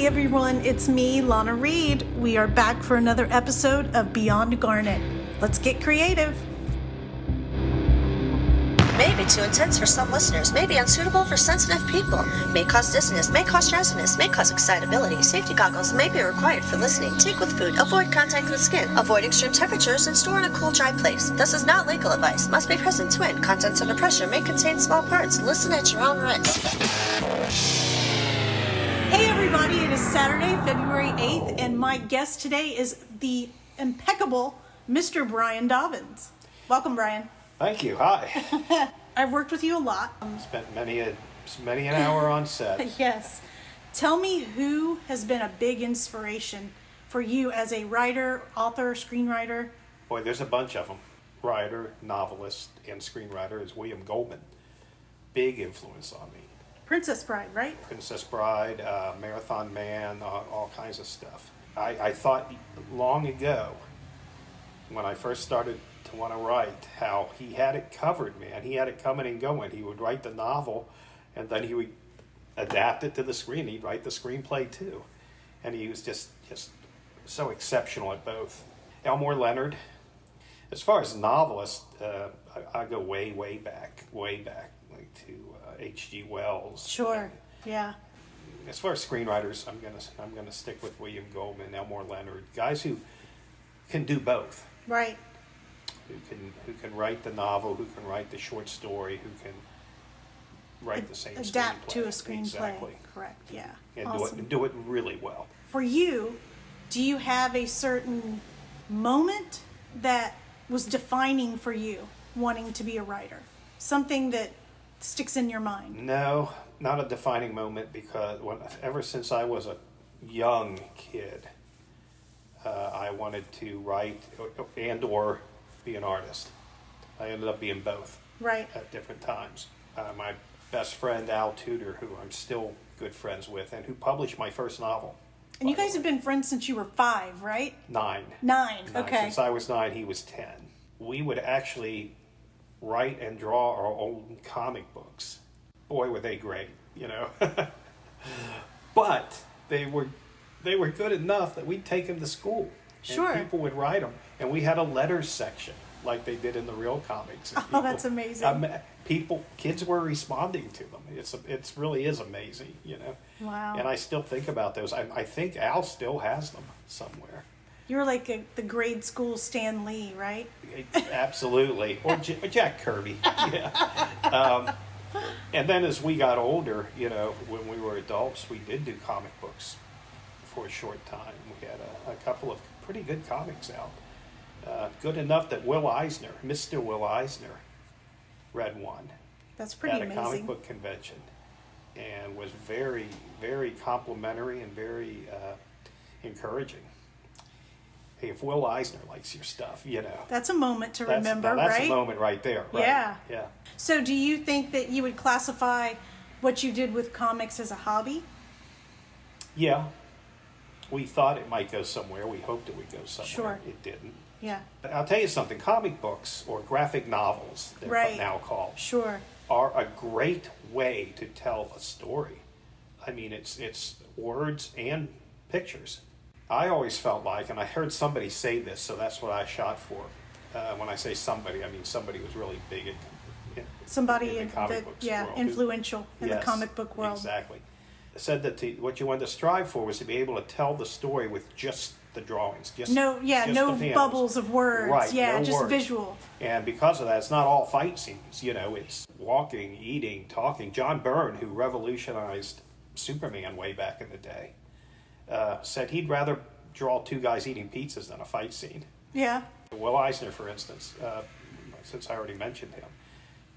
Hey everyone, it's me, Lana Reed. We are back for another episode of Beyond Garnet. Let's get creative. May be too intense for some listeners, may be unsuitable for sensitive people, may cause dizziness, may cause drowsiness, may cause excitability. Safety goggles may be required for listening. Take with food, avoid contact with skin, avoid extreme temperatures, and store in a cool, dry place. This is not legal advice, must be present to win. Contents under pressure may contain small parts. Listen at your own risk. Hey everybody, it is Saturday, February 8th, and my guest today is the impeccable Mr. Brian Dobbins. Welcome, Brian. Thank you. Hi. I've worked with you a lot. Spent many an hour on set. Yes. Tell me who has been a big inspiration for you as a writer, author, screenwriter? Boy, there's a bunch of them. Writer, novelist, and screenwriter is William Goldman. Big influence on me. Princess Bride, right? Princess Bride, Marathon Man, all kinds of stuff. I thought long ago, when I first started to want to write, how he had it covered, man. He had it coming and going. He would write the novel, and then he would adapt it to the screen. He'd write the screenplay too. And he was just so exceptional at both. Elmore Leonard. As far as novelists, I go way back, like to H.G. Wells. Sure, yeah. As far as screenwriters, I'm gonna stick with William Goldman, Elmore Leonard, guys who can do both. Right. Who can write the novel, who can write the short story, who can write the same adapt screenplay. to a screenplay. Exactly. Correct. Yeah. And awesome. do it really well. For you, do you have a certain moment that was defining for you wanting to be a writer? Something that sticks in your mind? No, not a defining moment, because ever since I was a young kid, I wanted to write and or be an artist. I ended up being both. Right. At different times. My best friend Al Tudor, who I'm still good friends with, and who published my first novel. And you guys have been friends since you were 5, right? 9. Okay. Since I was 9, he was 10. We would actually write and draw our own comic books. Boy, were they great, you know. But they were good enough that we'd take them to school. Sure. And people would write them. And we had a letters section like they did in the real comics. Oh, that's amazing. Kids were responding to them. It's really is amazing, you know. Wow. And I still think about those. I think Al still has them somewhere. You were like the grade school Stan Lee, right? Absolutely. Or Jack Kirby. Yeah. And then as we got older, you know, when we were adults, we did do comic books for a short time. We had a couple of pretty good comics out. Good enough that Mr. Will Eisner, read one. That's pretty at a amazing. comic book convention, and was very, very complimentary and very encouraging. Hey, if Will Eisner likes your stuff, you know. That's a moment to remember, that's right? That's a moment right there, right? Yeah. Yeah. So do you think that you would classify what you did with comics as a hobby? Yeah. We thought it might go somewhere. We hoped it would go somewhere. Sure. It didn't. Yeah. But I'll tell you something. Comic books, or graphic novels, they're now called, Sure. are a great way to tell a story. I mean, it's words and pictures. I always felt like, and I heard somebody say this, so that's what I shot for. When I say somebody, I mean somebody who's really big in the comic books world. Influential in the comic book world. Exactly. Said that what you wanted to strive for was to be able to tell the story with just the drawings, no bubbles of words, right? No just words. Visual. And because of that, it's not all fight scenes. You know, it's walking, eating, talking. John Byrne, who revolutionized Superman way back in the day, said he'd rather draw 2 guys eating pizzas than a fight scene. Yeah. Will Eisner, for instance, since I already mentioned him,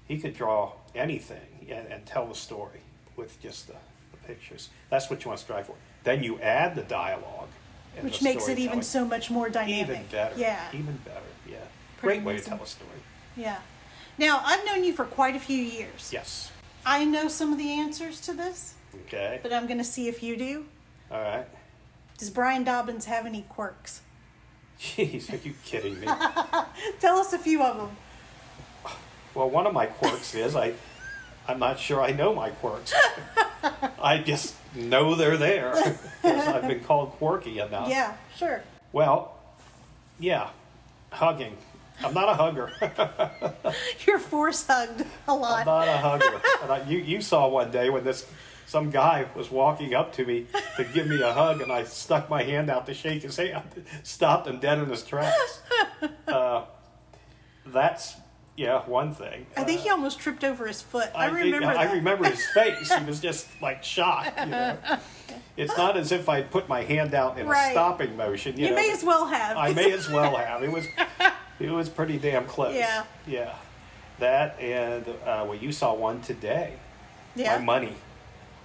he could draw anything and tell the story with just the pictures. That's what you want to strive for. Then you add the dialogue, which makes it even so much more dynamic. Even better. Yeah. Even better. Yeah. Pretty Great way amazing. to tell a story. Yeah. Now, I've known you for quite a few years. Yes. I know some of the answers to this. Okay. But I'm going to see if you do. All right. Does Brian Dobbins have any quirks? Jeez, are you kidding me? Tell us a few of them. Well, one of my quirks is I'm not sure I know my quirks. I just know they're there because I've been called quirky enough. Yeah, sure. Well, yeah, hugging. I'm not a hugger. You're force hugged a lot. I'm not a hugger. And you saw one day when some guy was walking up to me to give me a hug, and I stuck my hand out to shake his hand, stopped him dead in his tracks. That's one thing. I think he almost tripped over his foot. I remember that. I remember his face. He was just like shocked. It's not as if I put my hand out in a stopping motion. You may as well have. I may as well have. It was pretty damn close. Yeah. Yeah. That and you saw one today. Yeah. My money.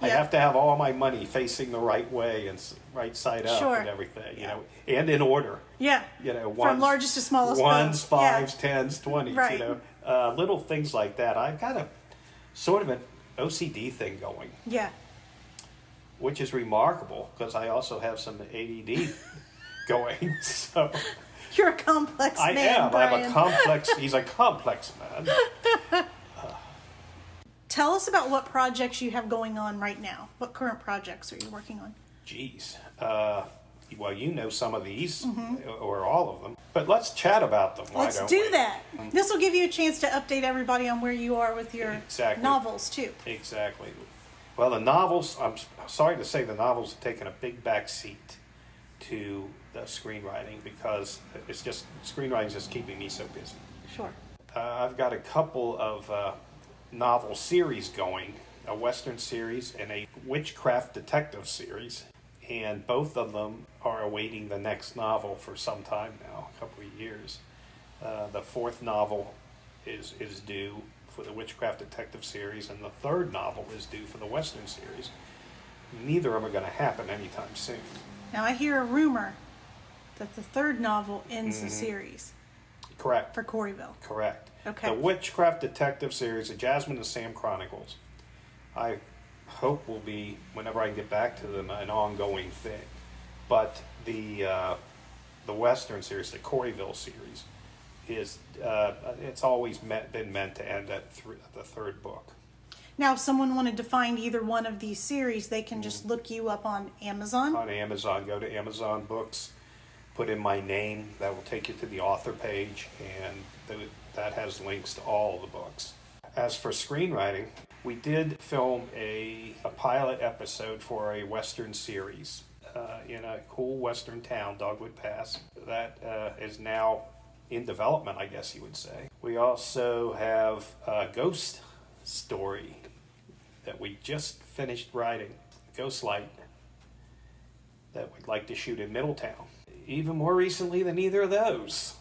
I have to have all my money facing the right way and right side up and everything, and in order. Yeah. From largest to smallest. Ones, fives, tens, 20s, right. little things like that. I've got a sort of an OCD thing going. Yeah. Which is remarkable because I also have some ADD going. So you're a complex man. I am. Brian. I'm a complex. He's a complex man. Tell us about what projects you have going on right now. What current projects are you working on? Geez. Well, you know some of these, or all of them. But let's chat about them. Let's do that. This will give you a chance to update everybody on where you are with your novels, too. Exactly. Well, the novels, I'm sorry to say the novels have taken a big back seat to the screenwriting because screenwriting is just keeping me so busy. Sure. I've got a couple of novel series going, a Western series and a witchcraft detective series, and both of them are awaiting the next novel for some time now, a couple of years. The fourth novel is due for the witchcraft detective series, and the third novel is due for the Western series. Neither of them are going to happen anytime soon. Now I hear a rumor that the third novel ends the series. Correct. For Coreyville. Correct. Okay. The Witchcraft Detective series, the Jasmine and Sam Chronicles, I hope will be, whenever I get back to them, an ongoing thing. But the Western series, the Coreyville series, is it's always been meant to end at the third book. Now, if someone wanted to find either one of these series, they can just look you up on Amazon? On Amazon. Go to Amazon Books, put in my name. That will take you to the author page, and that has links to all the books. As for screenwriting, we did film a pilot episode for a Western series in a cool Western town, Dogwood Pass, that is now in development, I guess you would say. We also have a ghost story that we just finished writing, Ghost Light, that we'd like to shoot in Middletown. Even more recently than either of those,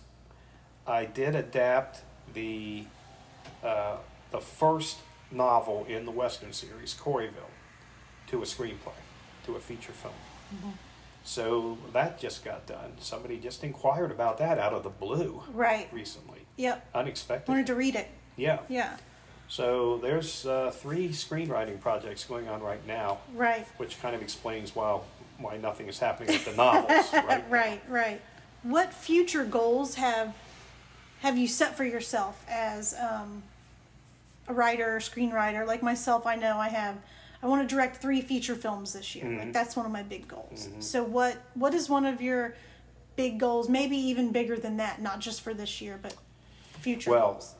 I did adapt the first novel in the Western series, Coreyville, to a screenplay, to a feature film. Mm-hmm. So that just got done. Somebody just inquired about that out of the blue recently. Yep. Unexpected. Wanted to read it. Yeah. Yeah. So there's 3 screenwriting projects going on right now. Right. Which kind of explains why nothing is happening with the novels. Right. What future goals have you set for yourself as a writer or screenwriter? Like myself, I know I want to direct 3 feature films this year. Mm-hmm. Like that's one of my big goals. Mm-hmm. So what is one of your big goals? Maybe even bigger than that, not just for this year, but future goals.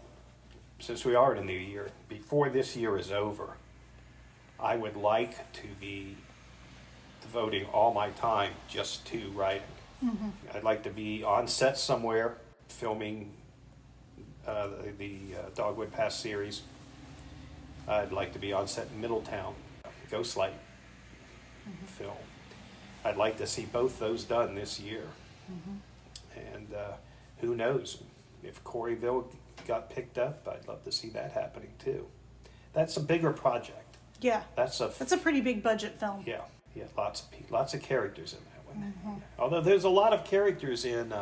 Since we are in a new year, before this year is over, I would like to be devoting all my time just to writing. Mm-hmm. I'd like to be on set somewhere filming the Dogwood Pass series. I'd like to be on set in Middletown, Ghost Light film. I'd like to see both those done this year. Mm-hmm. And who knows, if Coreyville got picked up, I'd love to see that happening too. That's a bigger project. Yeah. That's a pretty big budget film. Yeah. Lots of characters in that one. Mm-hmm. Although there's a lot of characters in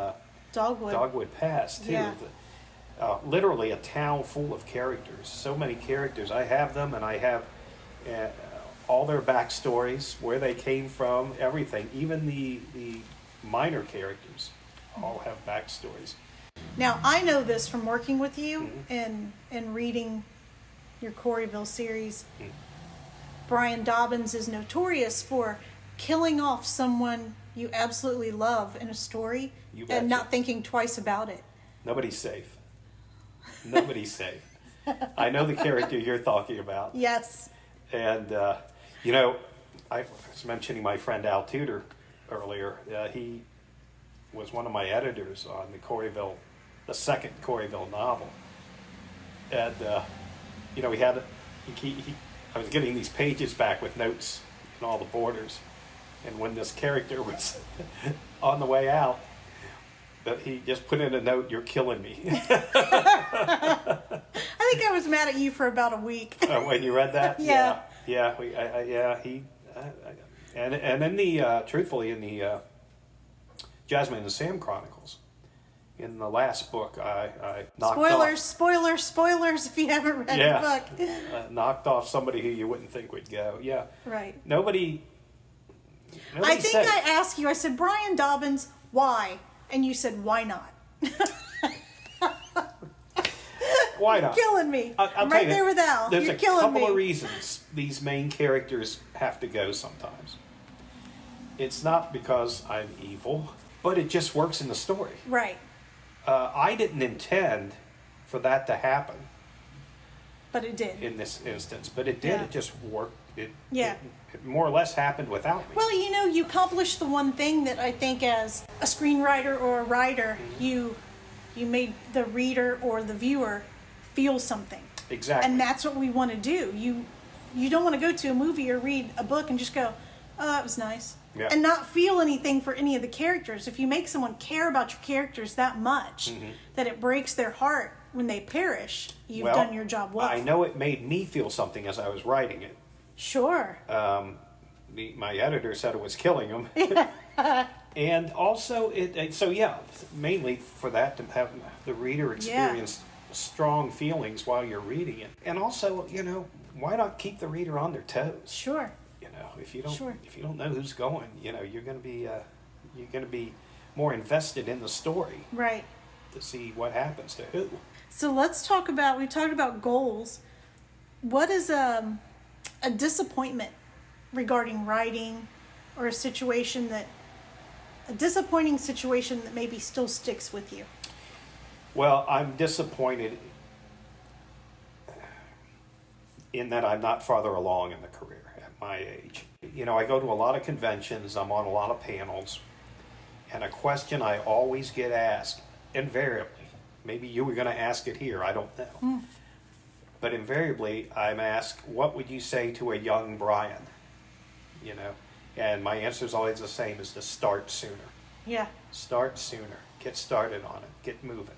Dogwood Pass too. Yeah. Literally a town full of characters. So many characters. I have them, and I have all their backstories, where they came from, everything. Even the minor characters all have backstories. Now, I know this from working with you and reading your Coreyville series. Brian Dobbins is notorious for killing off someone you absolutely love in a story You betcha. and not thinking twice about it. Nobody's safe. Nobody's safe. I know the character you're talking about. Yes. And, you know, I was mentioning my friend Al Tudor earlier. He was one of my editors on the second Coreyville novel. And, you know, I was getting these pages back with notes and all the borders. And when this character was on the way out, that he just put in a note, "You're killing me." I think I was mad at you for about a week. When you read that? Yeah. And in the, truthfully, in the Jasmine and Sam Chronicles, in the last book, I knocked Spoilers if you haven't read the book. Knocked off somebody who you wouldn't think would go. Yeah. Right. Nobody I think said, I asked you, I said, Brian Dobbins, why? And you said, why not? why not? You're killing me. I'll I'm tell right you, there with Al. There's You're a killing couple me. of reasons these main characters have to go sometimes. It's not because I'm evil, but it just works in the story. Right. I didn't intend for that to happen But it did. in this instance, but it did. Yeah. It just worked. It more or less happened without me. Well, you know, you accomplished the one thing that I think as a screenwriter or a writer, you made the reader or the viewer feel something. Exactly. And that's what we want to do. You don't want to go to a movie or read a book and just go, oh, that was nice. Yeah. And not feel anything for any of the characters. If you make someone care about your characters that much that it breaks their heart when they perish, you've done your job well. I know it made me feel something as I was writing it. Sure. My editor said it was killing him. And also, mainly for that to have the reader experience strong feelings while you're reading it. And also, you know, why not keep the reader on their toes? Sure. You know, if you don't know who's going, you know, you're going to be more invested in the story. Right. To see what happens to who. So let's talk about, we talked about goals. What is a disappointment regarding writing, or a disappointing situation that maybe still sticks with you? Well, I'm disappointed in that I'm not farther along in the career at my age. You know, I go to a lot of conventions, I'm on a lot of panels, and a question I always get asked, invariably, maybe you were going to ask it here, I don't know. But invariably, I'm asked, what would you say to a young Brian? You know, and my answer is always the same, is to start sooner. Yeah. Start sooner. Get started on it. Get moving.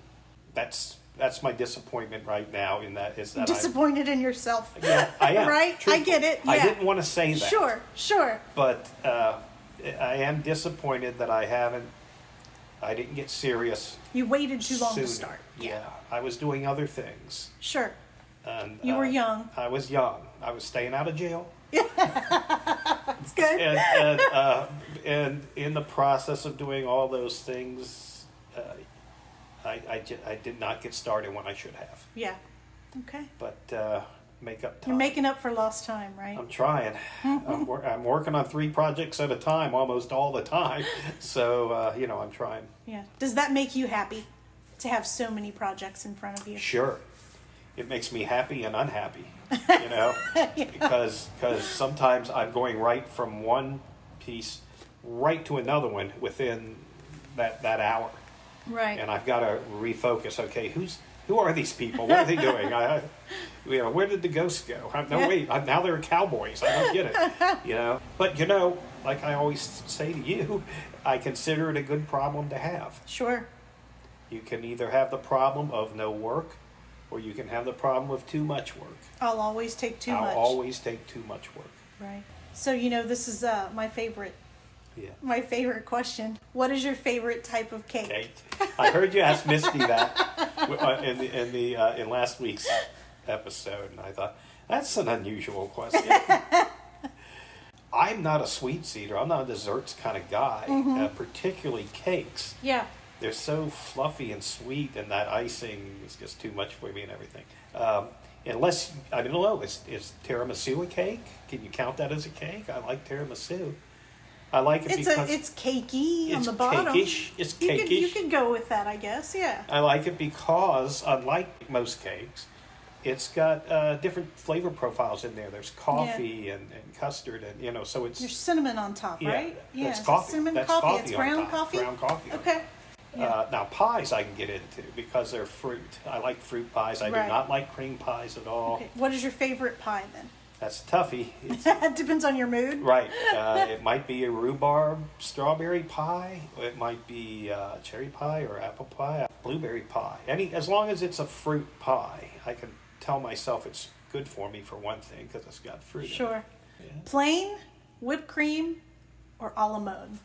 That's my disappointment right now. Disappointed in yourself. Yeah, I am. Right? Truthful. I get it. Yeah. I didn't want to say that. Sure. But I am disappointed that I didn't get serious. You waited too long sooner. to start. Yeah, I was doing other things. Sure. And You were young. I was young. I was staying out of jail. That's good. And in the process of doing all those things, I did not get started when I should have. Yeah. Okay. But make up time. You're making up for lost time, right? I'm trying. I'm working on 3 projects at a time, almost all the time. So you know, I'm trying. Yeah. Does that make you happy to have so many projects in front of you? Sure. It makes me happy and unhappy, you know, because sometimes I'm going right from one piece right to another one within that hour. Right. And I've got to refocus. Okay, who are these people? What are they doing? Where did the ghosts go? Now they're cowboys. I don't get it. You know, but you know, like I always say to you, I consider it a good problem to have. Sure. You can either have the problem of no work, or you can have the problem of too much work. I'll always take too much. I'll always take too much work. Right. So, you know, this is my favorite. Yeah. My favorite question. What is your favorite type of cake? Cake. I heard you ask Misty that in last week's episode, and I thought that's an unusual question. I'm not a sweets eater. I'm not a desserts kind of guy, particularly cakes. Yeah. They're so fluffy and sweet, and that icing is just too much for me and everything. Unless, I don't know, is tiramisu a cake? Can you count that as a cake? I like tiramisu. I like it because it's cakey on it's the bottom. cakish. It's You cakish. could go with that, I guess. Yeah. I like it because, unlike most cakes, it's got different flavor profiles in there. There's coffee and custard, and so it's There's cinnamon on top, right? Yeah, it's it's coffee. Cinnamon That's coffee. coffee It's on ground top. coffee. Ground coffee. Okay. Yeah. Now pies I can get into because they're fruit. I like fruit pies. I Right. do not like cream pies at all. Okay. What is your favorite pie then? That's toughy. It's, It depends on your mood. right. It might be a rhubarb strawberry pie. It might be cherry pie or apple pie, blueberry pie. As long as it's a fruit pie, I can tell myself it's good for me for one thing because it's got fruit. Sure. In it. Yeah. Plain, whipped cream, or a la mode?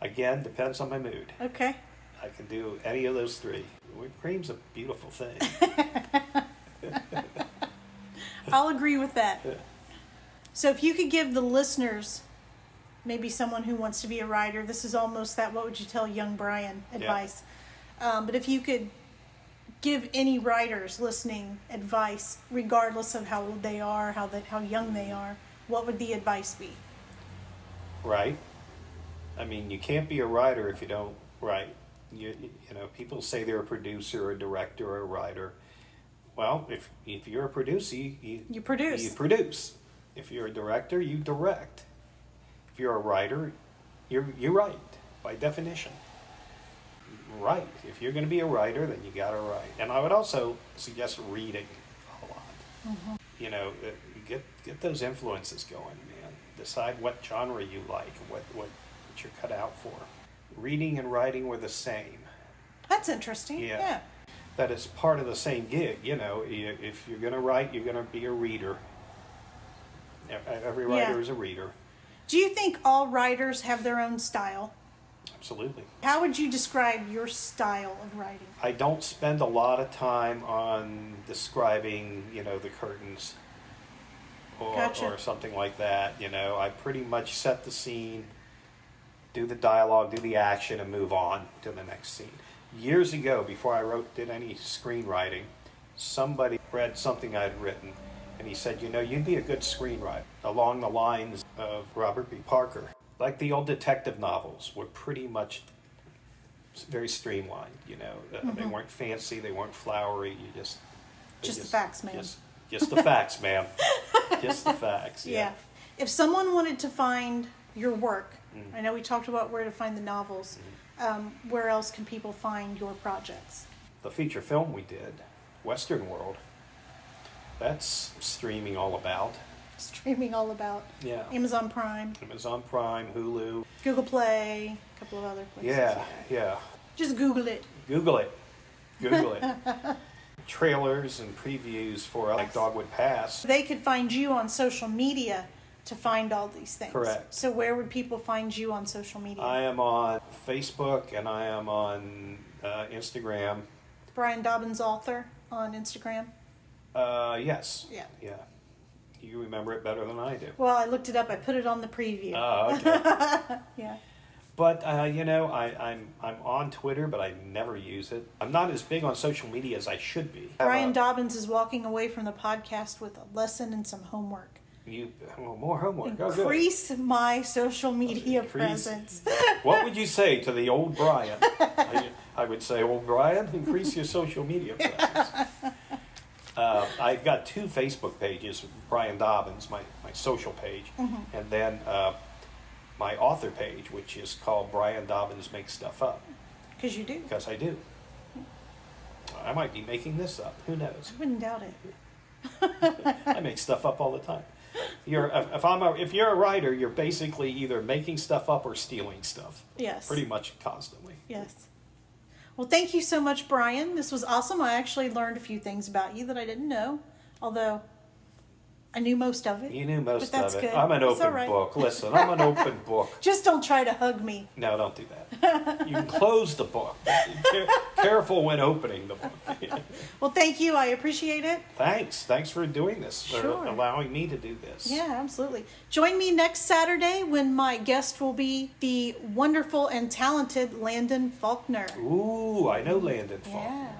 Again, depends on my mood. Okay. I can do any of those three. Whipped cream's a beautiful thing. I'll agree with that. Yeah. So if you could give the listeners, maybe someone who wants to be a writer, this is almost that what would you tell young Brian advice. But if you could give any writers listening advice, regardless of how old they are, how young they are, what would the advice be? Right. I mean, you can't be a writer if you don't write. People say they're a producer, or a director, or a writer. Well, if you're a producer, you produce. You produce. If you're a director, you direct. If you're a writer, you write by definition. Write. If you're going to be a writer, then you got to write. And I would also suggest reading a lot. Mm-hmm. Get those influences going, man. Decide what genre you like, what you're cut out for. Reading and writing were the same. That's interesting. Yeah. That is part of the same gig. If you're going to write, you're going to be a reader. Every writer is a reader. Do you think all writers have their own style? Absolutely. How would you describe your style of writing? I don't spend a lot of time on describing, the curtains or something like that. I pretty much set the scene, do the dialogue, do the action, and move on to the next scene. Years ago, before I did any screenwriting, somebody read something I'd written, and he said, you'd be a good screenwriter, along the lines of Robert B. Parker. Like the old detective novels were pretty much very streamlined, Mm-hmm. They weren't fancy, they weren't flowery, just the facts, ma'am. Just the facts, ma'am. Just the facts, yeah. If someone wanted to find your work, I know we talked about where to find the novels, where else can people find your projects? The feature film we did, Western World, that's streaming all about. Yeah. Amazon Prime, Hulu. Google Play, a couple of other places. Yeah. Just Google it. Google it. Trailers and previews for Like Dogwood Pass. They could find you on social media to find all these things. Correct. So where would people find you on social media? I am on Facebook and I am on Instagram. Brian Dobbins author on Instagram? Yes. Yeah. You remember it better than I do. Well, I looked it up. I put it on the preview. Oh, okay. Yeah. But, I'm on Twitter, but I never use it. I'm not as big on social media as I should be. Brian Dobbins is walking away from the podcast with a lesson and some homework. More homework. Increase my social media presence. What would you say to the old Brian? I would say, old Brian, increase your social media presence. I've got 2 Facebook pages, Brian Dobbins, my social page, and then my author page, which is called Brian Dobbins Makes Stuff Up. Because you do. Because I do. I might be making this up. Who knows? I wouldn't doubt it. I make stuff up all the time. If you're a writer, you're basically either making stuff up or stealing stuff. Yes. Pretty much constantly. Yes. Well, thank you so much, Brian. This was awesome. I actually learned a few things about you that I didn't know, although I knew most of it. You knew most but that's of it. good. I'm an It's open all right. book. Listen, I'm an open book. Just don't try to hug me. No, don't do that. You can close the book. Careful when opening the book. Well, thank you. I appreciate it. Thanks for doing this, Sure. for allowing me to do this. Yeah, absolutely. Join me next Saturday when my guest will be the wonderful and talented Landon Faulkner. Ooh, I know Landon Faulkner. Yeah.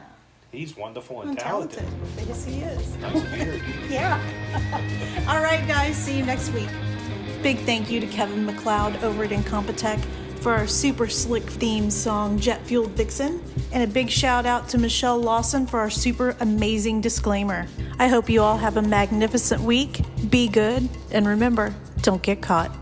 He's wonderful and And talented. Yes, he is. Nice beard. Yeah. All right, guys. See you next week. Big thank you to Kevin MacLeod over at Incompetech for our super slick theme song, Jet Fueled Vixen. And a big shout out to Michelle Lawson for our super amazing disclaimer. I hope you all have a magnificent week. Be good. And remember, don't get caught.